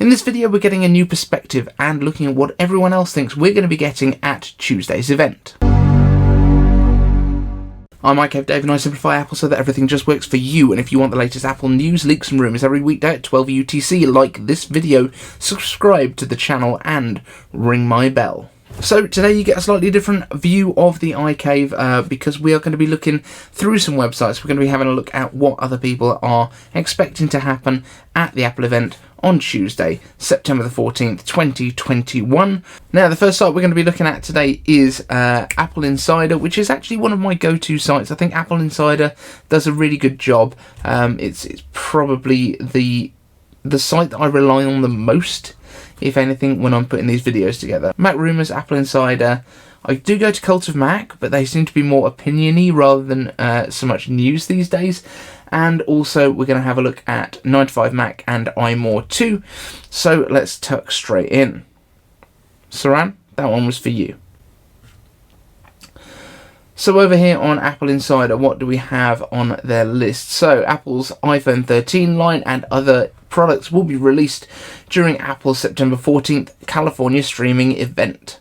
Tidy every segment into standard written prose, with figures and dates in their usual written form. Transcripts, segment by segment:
In this video we're getting a new perspective and looking at what everyone else thinks we're going to be getting at Tuesday's event. I'm Mike Dave and I simplify Apple so that everything just works for you, and if you want the latest Apple news, leaks and rumours every weekday at 12 UTC, like this video, subscribe to the channel and ring my bell. So today you get a slightly different view of the iCave because we are going to be looking through some websites. We're going to be having a look at what other people are expecting to happen at the Apple event on Tuesday, September the 14th, 2021. Now, the first site we're going to be looking at today is Apple Insider, which is actually one of my go-to sites. I think Apple Insider does a really good job. It's probably the site that I rely on the most, if anything, when I'm putting these videos together. Mac Rumors, Apple Insider. I do go to Cult of Mac, but they seem to be more opinion-y rather than so much news these days. And also, we're going to have a look at 9to5Mac and iMore too. So let's tuck straight in. Saran, that one was for you. So over here on Apple Insider, what do we have on their list? So Apple's iPhone 13 line and other products will be released during Apple's September 14th California streaming event.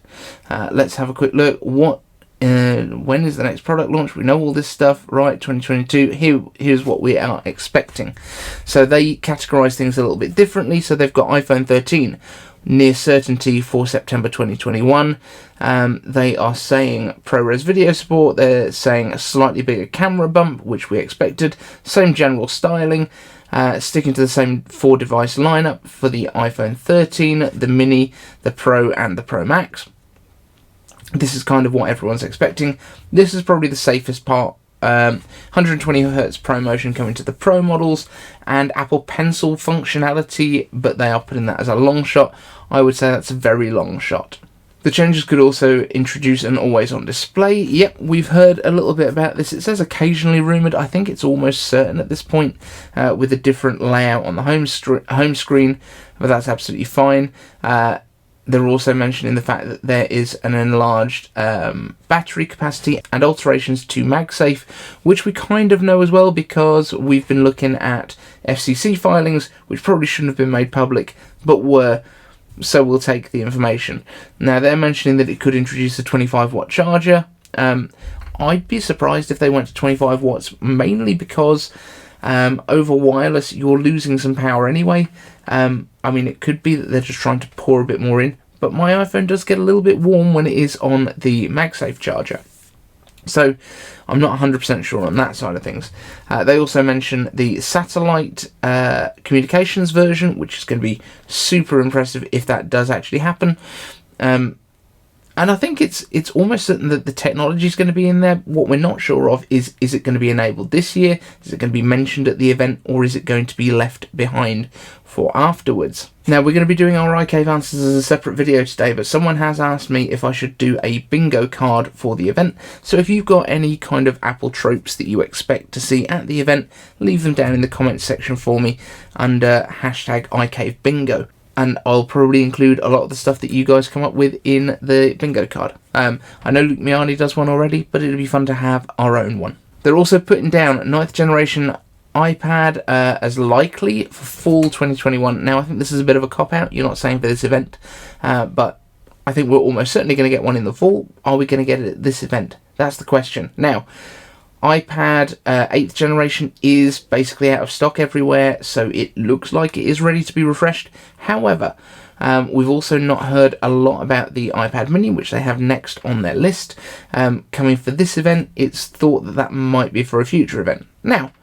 Let's have a quick look. When is the next product launch? We know all this stuff, right? 2022. Here's what we are expecting. So they categorize things a little bit differently. So they've got iPhone 13 near certainty for September 2021. They are saying ProRes video support. They're saying a slightly bigger camera bump, which we expected. Same general styling. Sticking to the same 4-device lineup for the iPhone 13, the Mini, the Pro and the Pro Max. This is kind of what everyone's expecting. This is probably the safest part. 120Hz ProMotion coming to the Pro models, and Apple Pencil functionality, but they are putting that as a long shot. I would say that's a very long shot. The changes could also introduce an always-on display. Yep, we've heard a little bit about this. It says occasionally rumoured. I think it's almost certain at this point, with a different layout on the home screen, but that's absolutely fine. They're also mentioning the fact that there is an enlarged battery capacity and alterations to MagSafe, which we kind of know as well because we've been looking at FCC filings, which probably shouldn't have been made public, but were. So we'll take the information. Now, they're mentioning that it could introduce a 25-watt charger. I'd be surprised if they went to 25 watts, mainly because over wireless, you're losing some power anyway. I mean, it could be that they're just trying to pour a bit more in, but my iPhone does get a little bit warm when it is on the MagSafe charger. So I'm not 100% sure on that side of things. They also mention the satellite communications version, which is going to be super impressive if that does actually happen. And I think it's almost certain that the technology is going to be in there. What we're not sure of is it going to be enabled this year? Is it going to be mentioned at the event? Or is it going to be left behind for afterwards? Now, we're going to be doing our iCave answers as a separate video today, but someone has asked me if I should do a bingo card for the event. So if you've got any kind of Apple tropes that you expect to see at the event, leave them down in the comments section for me under hashtag iCaveBingo. And I'll probably include a lot of the stuff that you guys come up with in the bingo card. I know Luke Miani does one already, but it'd be fun to have our own one. They're also putting down 9th generation iPad as likely for fall 2021. Now, I think this is a bit of a cop-out. You're not saying for this event, but I think we're almost certainly going to get one in the fall. Are we going to get it at this event? That's the question. Now, iPad 8th generation is basically out of stock everywhere, so it looks like it is ready to be refreshed. However, we've also not heard a lot about the iPad mini, which they have next on their list. Coming for this event, it's thought that that might be for a future event. Now,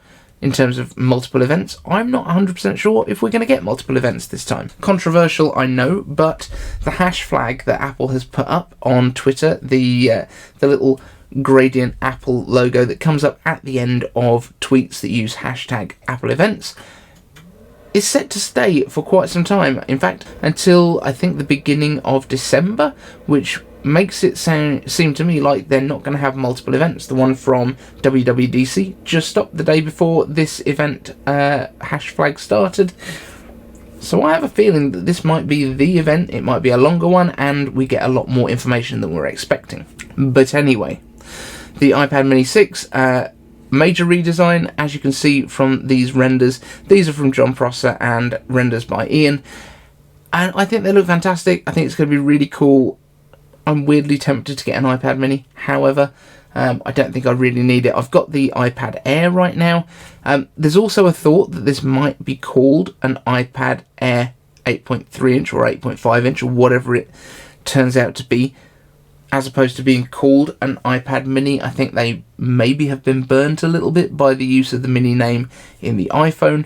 in terms of multiple events, I'm not 100% sure if we're going to get multiple events this time. Controversial, I know, but the hash flag that Apple has put up on Twitter, the little gradient Apple logo that comes up at the end of tweets that use hashtag Apple events, is set to stay for quite some time. In fact, until I think the beginning of December, which makes it seem to me like they're not going to have multiple events. The one from WWDC just stopped the day before this event hash flag started. So I have a feeling that this might be the event. It might be a longer one, and we get a lot more information than we're expecting. But anyway, the iPad Mini 6, major redesign, as you can see from these renders. These are from John Prosser and renders by Ian. And I think they look fantastic. I think it's going to be really cool. I'm weirdly tempted to get an iPad mini. However, I don't think I really need it. I've got the iPad Air right now. There's also a thought that this might be called an iPad Air 8.3 inch or 8.5 inch or whatever it turns out to be, as opposed to being called an iPad mini. I think they maybe have been burnt a little bit by the use of the mini name in the iPhone,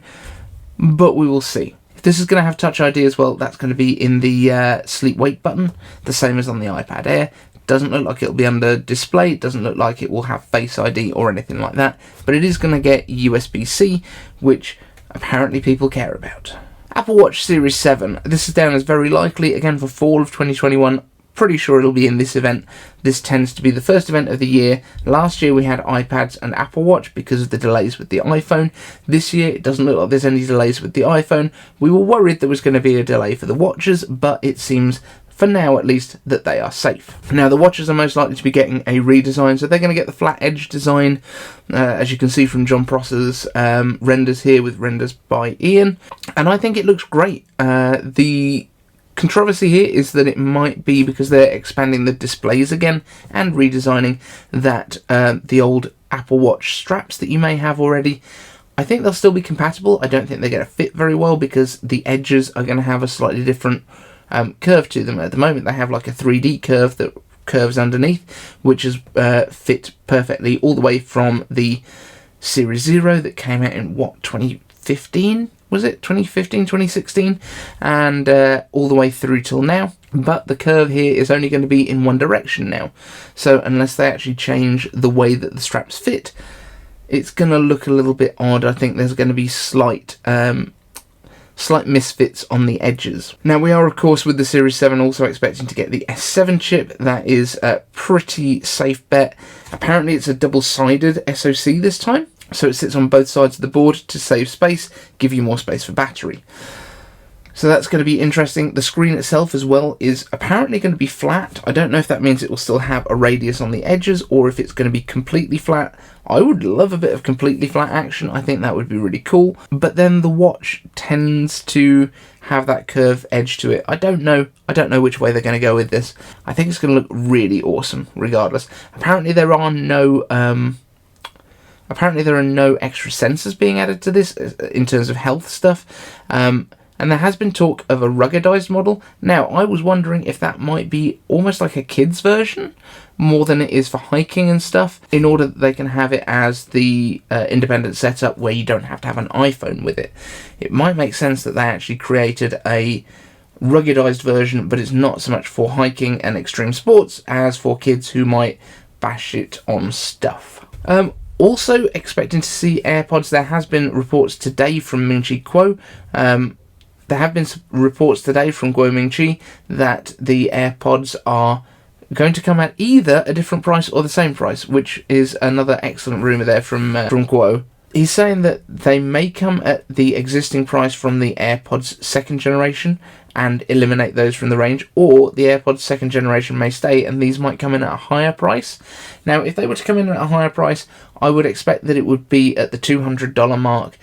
but we will see. If this is going to have Touch ID as well, that's going to be in the sleep wake button, the same as on the iPad Air. Doesn't look like it'll be under display. It doesn't look like it will have Face ID or anything like that, but it is going to get USB-C, which apparently people care about. Apple Watch Series 7. This is down as very likely, again, for fall of 2021. Pretty sure it'll be in this event. This tends to be the first event of the year. Last year we had iPads and Apple Watch because of the delays with the iPhone. This year it doesn't look like there's any delays with the iPhone. We were worried there was going to be a delay for the watches, but it seems, for now at least, that they are safe. Now the watches are most likely to be getting a redesign, so they're going to get the flat edge design, as you can see from John Prosser's renders here, with renders by Ian, and I think it looks great. The controversy here is that it might be because they're expanding the displays again and redesigning that the old Apple Watch straps that you may have already. I think they'll still be compatible. I don't think they're going to fit very well because the edges are going to have a slightly different curve to them. At the moment they have like a 3D curve that curves underneath, which is fit perfectly all the way from the Series 0 that came out in 2015? Was it 2015, 2016, and all the way through till now. But the curve here is only going to be in one direction now, so unless they actually change the way that the straps fit, it's going to look a little bit odd. I think there's going to be slight misfits on the edges. Now we are, of course, with the Series 7 also expecting to get the S7 chip. That is a pretty safe bet. Apparently it's a double-sided SoC this time, so it sits on both sides of the board to save space, give you more space for battery. So that's going to be interesting. The screen itself as well is apparently going to be flat. I don't know if that means it will still have a radius on the edges or if it's going to be completely flat. I would love a bit of completely flat action. I think that would be really cool. But then the watch tends to have that curved edge to it. I don't know which way they're going to go with this. I think it's going to look really awesome regardless. Apparently there are no extra sensors being added to this in terms of health stuff. And there has been talk of a ruggedized model. Now, I was wondering if that might be almost like a kid's version, more than it is for hiking and stuff, in order that they can have it as the independent setup where you don't have to have an iPhone with it. It might make sense that they actually created a ruggedized version, but it's not so much for hiking and extreme sports as for kids who might bash it on stuff. Also expecting to see AirPods. There has been reports today from Ming-Chi Kuo. There have been reports today from Guo Ming-Chi that the AirPods are going to come at either a different price or the same price, which is another excellent rumour there from Guo. He's saying that they may come at the existing price from the AirPods second generation and eliminate those from the range, or the AirPods second generation may stay and these might come in at a higher price. Now, if they were to come in at a higher price, I would expect that it would be at the $200 mark,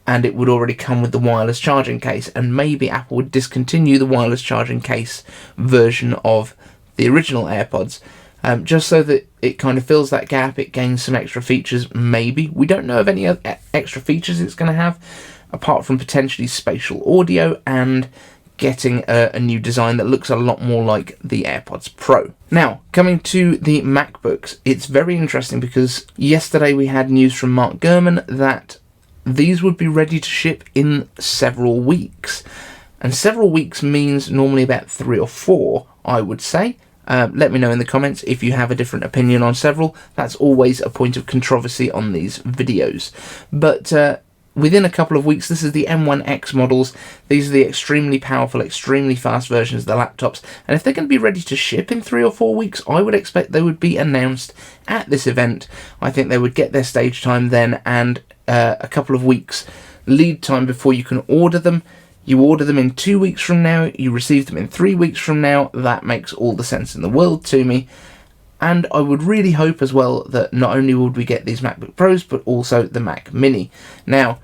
and it would already come with the wireless charging case, and maybe Apple would discontinue the wireless charging case version of the original AirPods, just so that it kind of fills that gap. It gains some extra features, maybe. We don't know of any extra features it's going to have, apart from potentially spatial audio and getting a new design that looks a lot more like the AirPods Pro. Now, coming to the MacBooks, it's very interesting because yesterday we had news from Mark Gurman that these would be ready to ship in several weeks. And several weeks means normally about 3 or 4, I would say. Let me know in the comments if you have a different opinion on several. That's always a point of controversy on these videos. But within a couple of weeks, this is the M1X models. These are the extremely powerful, extremely fast versions of the laptops. And if they're going to be ready to ship in 3 or 4 weeks, I would expect they would be announced at this event. I think they would get their stage time then, and a couple of weeks lead time before you can order them. You order them in 2 weeks from now, you receive them in 3 weeks from now. That makes all the sense in the world to me. And I would really hope as well that not only would we get these MacBook Pros, but also the Mac Mini. Now,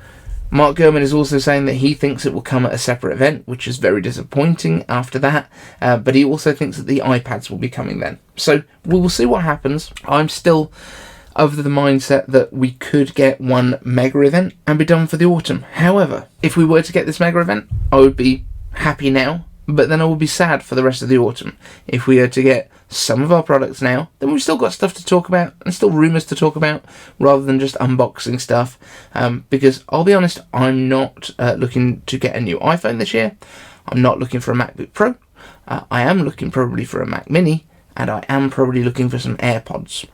Mark Gurman is also saying that he thinks it will come at a separate event, which is very disappointing after that, but he also thinks that the iPads will be coming then. So we will see what happens. I'm still of the mindset that we could get one mega event and be done for the autumn. However, if we were to get this mega event, I would be happy now, but then I would be sad for the rest of the autumn. If we are to get some of our products now, then we've still got stuff to talk about and still rumours to talk about rather than just unboxing stuff, because I'll be honest, I'm not looking to get a new iPhone this year. I'm not looking for a MacBook Pro. I am looking probably for a Mac Mini, and I am probably looking for some Airpods.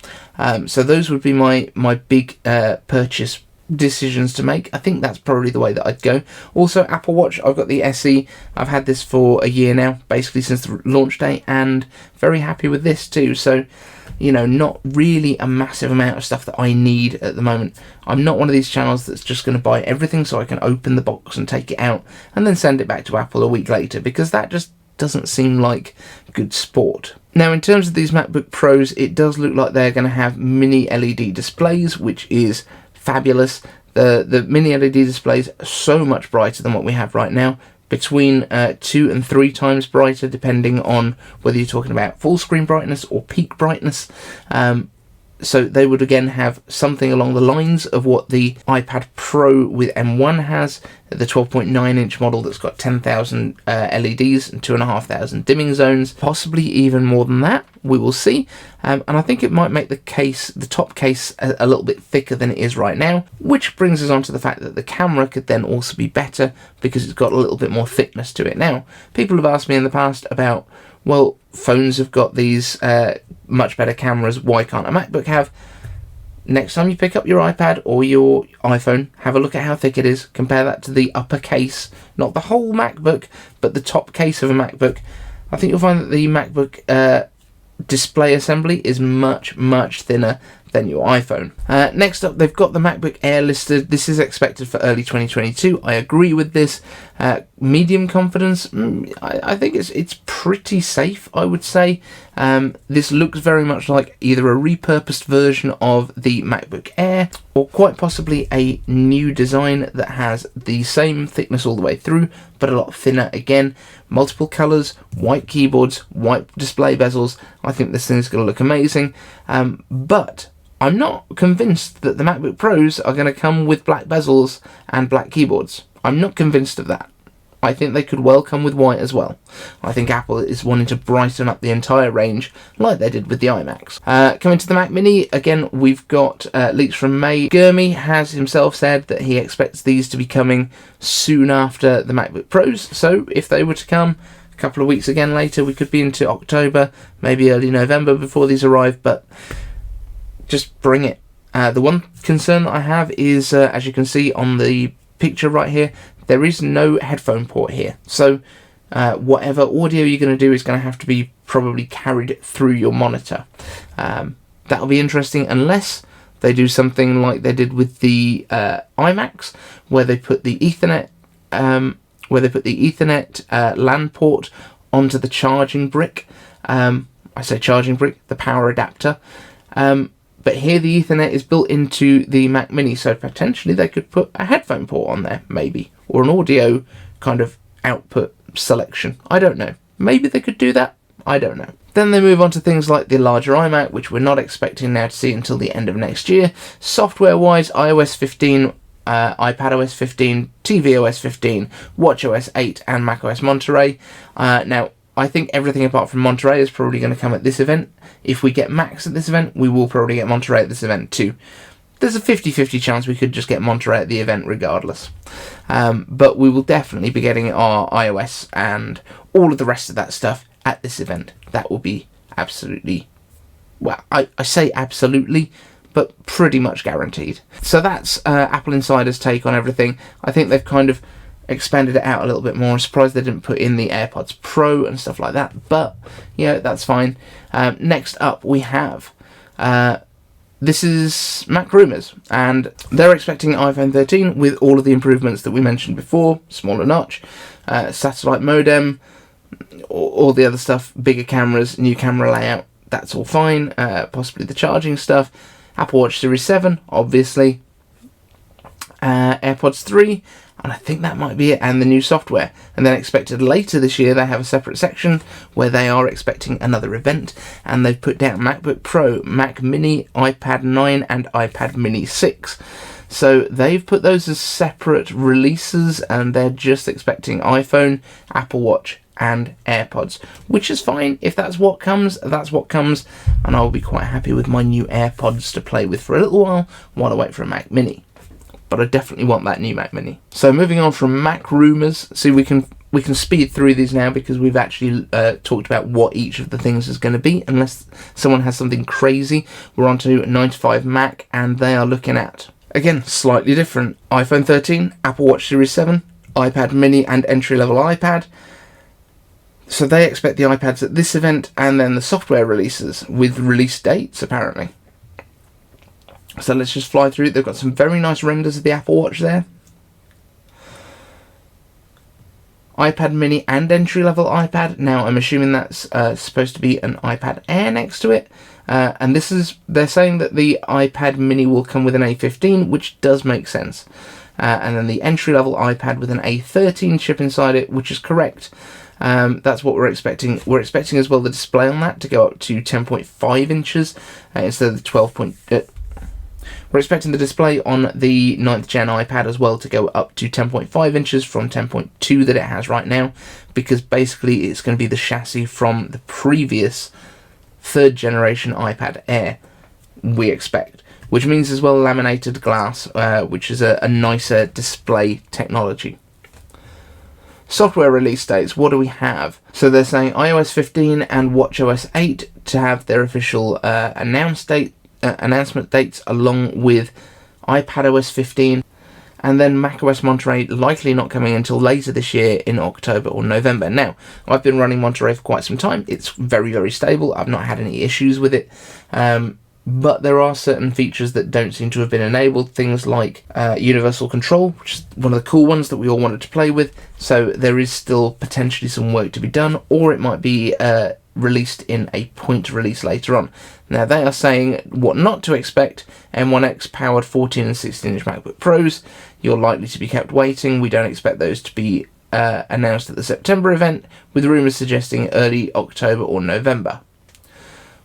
So those would be my big purchase decisions to make. I think that's probably the way that I'd go. Also, Apple Watch, I've got the SE. I've had this for a year now, basically since the launch day, and very happy with this too. So, you know, not really a massive amount of stuff that I need at the moment. I'm not one of these channels that's just going to buy everything so I can open the box and take it out and then send it back to Apple a week later, because that just doesn't seem like good sport. Now, in terms of these MacBook Pros, it does look like they're going to have mini LED displays, which is fabulous. The mini LED displays are so much brighter than what we have right now, between 2 and 3 times brighter, depending on whether you're talking about full screen brightness or peak brightness. So they would again have something along the lines of what the iPad Pro with M1 has, the 12.9 inch model that's got 10,000 LEDs and 2,500 dimming zones, possibly even more than that. We will see. And I think it might make the top case a little bit thicker than it is right now, which brings us on to the fact that the camera could then also be better because it's got a little bit more thickness to it. Now, people have asked me in the past about, well, phones have got these much better cameras, why can't a MacBook have? Next time you pick up your iPad or your iPhone, have a look at how thick it is, compare that to the upper case, not the whole MacBook, but the top case of a MacBook. I think you'll find that the MacBook display assembly is much, much thinner than your iPhone. Next up, they've got the MacBook Air listed. This is expected for early 2022. I agree with this. Medium confidence, I think it's pretty safe, I would say. This looks very much like either a repurposed version of the MacBook Air, or quite possibly a new design that has the same thickness all the way through, but a lot thinner again. Multiple colours, white keyboards, white display bezels. I think this thing's going to look amazing. But I'm not convinced that the MacBook Pros are going to come with black bezels and black keyboards. I'm not convinced of that. I think they could well come with white as well. I think Apple is wanting to brighten up the entire range like they did with the iMacs. Coming to the Mac Mini, again, we've got leaks from May. Gurmy has himself said that he expects these to be coming soon after the MacBook Pros. So if they were to come a couple of weeks again later, we could be into October, maybe early November before these arrive, but just bring it. The one concern that I have is, as you can see on the picture right here, there is no headphone port here. So whatever audio you're going to do is going to have to be probably carried through your monitor. That'll be interesting unless they do something like they did with the iMacs, where they put the Ethernet LAN port onto the charging brick. I say charging brick, the power adapter. But here the Ethernet is built into the Mac Mini, so potentially they could put a headphone port on there, maybe, or an audio kind of output selection. I don't know. Maybe they could do that. I don't know. Then they move on to things like the larger iMac, which we're not expecting now to see until the end of next year. Software-wise, iOS 15, iPadOS 15, tvOS 15, watchOS 8, and macOS Monterey. Now, I think everything apart from Monterey is probably going to come at this event. If we get Macs at this event, we will probably get Monterey at this event too. There's a 50-50 chance we could just get Monterey at the event regardless. But we will definitely be getting our iOS and all of the rest of that stuff at this event. That will be absolutely, well, I say absolutely, but pretty much guaranteed. So that's Apple Insider's take on everything. I think they've kind of expanded it out a little bit more. I'm surprised they didn't put in the AirPods Pro and stuff like that, but yeah, that's fine. Next up we have this is Mac Rumors, and they're expecting iPhone 13 with all of the improvements that we mentioned before: smaller notch, satellite modem, all the other stuff, bigger cameras, new camera layout. That's all fine. Possibly the charging stuff. Apple Watch Series 7, obviously. AirPods 3, and I think that might be it, and the new software. And then expected later this year, they have a separate section where they are expecting another event, and they've put down MacBook Pro, Mac Mini, iPad 9, and iPad Mini 6. So they've put those as separate releases, and they're just expecting iPhone, Apple Watch, and AirPods, which is fine. If that's what comes, that's what comes, and I'll be quite happy with my new AirPods to play with for a little while I wait for a Mac Mini. But I definitely want that new Mac Mini. So moving on from Mac rumours, see, we can speed through these now because we've actually talked about what each of the things is going to be, unless someone has something crazy. We're on to 9 to 5 Mac, and they are looking at, again, slightly different, iPhone 13, Apple Watch Series 7, iPad Mini and entry-level iPad. So they expect the iPads at this event, and then the software releases with release dates, apparently. So let's just fly through. They've got some very nice renders of the Apple Watch there. iPad Mini and entry-level iPad. Now, I'm assuming that's supposed to be an iPad Air next to it. And they're saying that the iPad Mini will come with an A15, which does make sense. And then the entry-level iPad with an A13 chip inside it, which is correct. That's what we're expecting. We're expecting as well the display on that to go up to 10.5 inches instead of the 12. We're expecting the display on the 9th gen iPad as well to go up to 10.5 inches from 10.2 that it has right now, because basically it's going to be the chassis from the previous 3rd generation iPad Air, we expect. Which means as well laminated glass, which is a nicer display technology. Software release dates, what do we have? So they're saying iOS 15 and watchOS 8 to have their official announcement dates, along with iPadOS 15, and then macOS Monterey likely not coming until later this year in October or November. Now, I've been running Monterey for quite some time. It's very, very stable. I've not had any issues with it. But there are certain features that don't seem to have been enabled, things like universal control, which is one of the cool ones that we all wanted to play with. So there is still potentially some work to be done, or it might be released in a point release later on. Now, they are saying what not to expect: M1X powered 14 and 16-inch MacBook Pros. You're likely to be kept waiting. We don't expect those to be announced at the September event, with rumours suggesting early October or November,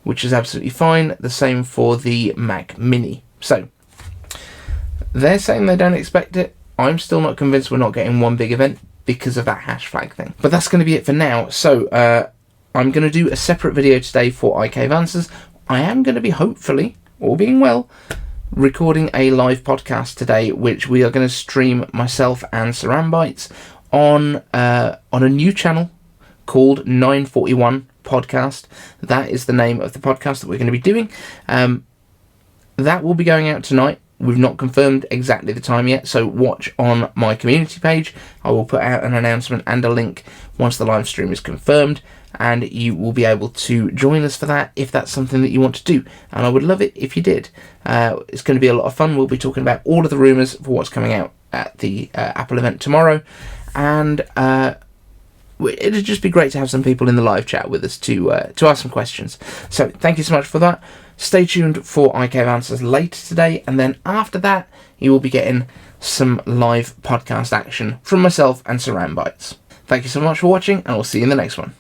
which is absolutely fine. The same for the Mac Mini. So they're saying they don't expect it. I'm still not convinced we're not getting one big event because of that hash flag thing. But that's going to be it for now. So I'm going to do a separate video today for iCave Answers. I am going to be, hopefully, all being well, recording a live podcast today, which we are going to stream myself and Sarambites on a new channel called 941 Podcast. That is the name of the podcast that we're going to be doing. That will be going out tonight. We've not confirmed exactly the time yet, so watch on my community page. I will put out an announcement and a link once the live stream is confirmed, and you will be able to join us for that if that's something that you want to do. And I would love it if you did. It's going to be a lot of fun. We'll be talking about all of the rumours for what's coming out at the Apple event tomorrow, and it'd just be great to have some people in the live chat with us to ask some questions. So thank you so much for that. Stay tuned for iCave Answers later today, and then after that you will be getting some live podcast action from myself and Sarambites. Thank you so much for watching, and we'll see you in the next one.